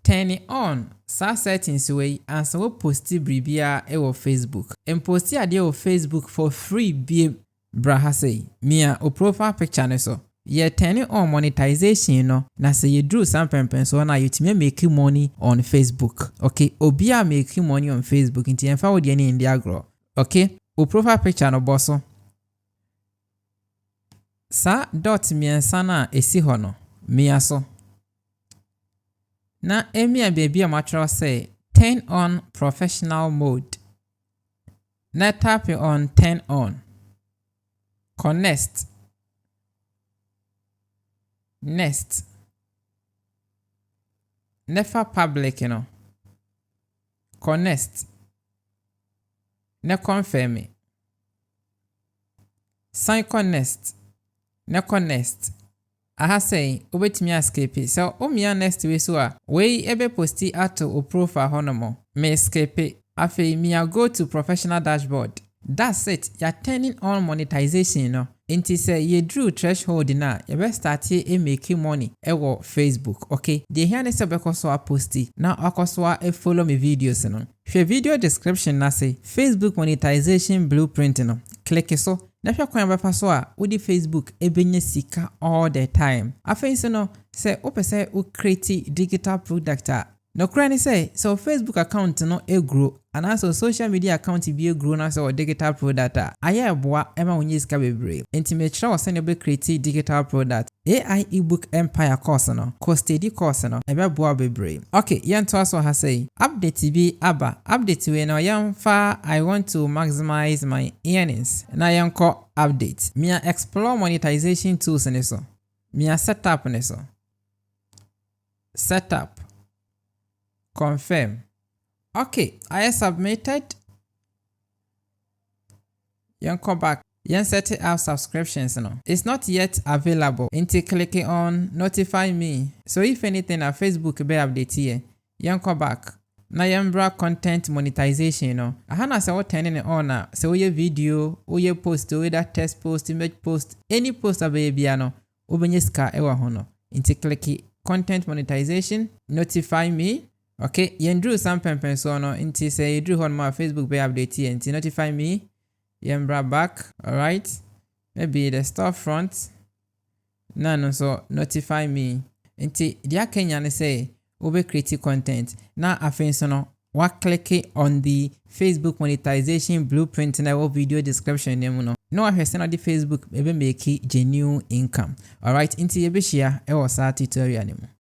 turn it on sa settings way and so posti bribia e Facebook. And posti ade o Facebook for free be braha say mia o profile picture ne so. Ye turn it on monetization no na say you drew some pempen so na you timi make money on Facebook. Okay, obia make money on Facebook inti enfa wo de ni ndi agro. Okay, o profile picture no boso. Sa dot miensa na esi ho no mia so. Na emia baby a matro say turn on professional mode. Na tap on turn on. Connect. Next. Nefa public you know. Connect. Ne confirm. Sign connect. Ne connect. Aha say obetimi escape so omia next way so a we ebe posti ato o profile honomo me escape afi me go to professional dashboard. That's it, you're turning on monetization no. Inti say you drew threshold na you be start e make money ewo Facebook. Okay, the here ne se bekoso a posti na akoso a follow me videos no. Hwe video description na say Facebook monetization blueprint no. Click so na hwe kwan befa so a udi Facebook ebenye sika all the time. Afense no say opese o create digital product a no krani say so Facebook account no e grow and also social media account be grow na so digital product aya eboa ema onye sika bebre intimate wa send be create digital product AI ebook empire course no co-study course no ebe boa bebre. Okay, yanto aso ha say update bi aba update we no yamfa I want to maximize my earnings na yanko update mia explore monetization tools ne so mia setup ne so setup confirm. Okay, I submitted. You come back. You set it up subscriptions no. It's not yet available. Until clicking on notify me. So if anything a Facebook be update here, you come back. Na yambra content monetization no. Ahana say what turning it on na. So your video, or your post, or that text post, image post, any post abe no. Obenye ska ewa hono. Until click content monetization, notify me. Okay, yen drew some pempen so no inti say you drew on my Facebook be update here inti notify me. Yen bra back, alright. Maybe the storefront. No, so notify me. Inti dia Kenya ne say ube create content. Na afenso no wa click on the Facebook monetization blueprint na wo video description name no. No ahwese na the Facebook ebe make genuine income. Alright, inti yebe share e wo sa tutorial nemu.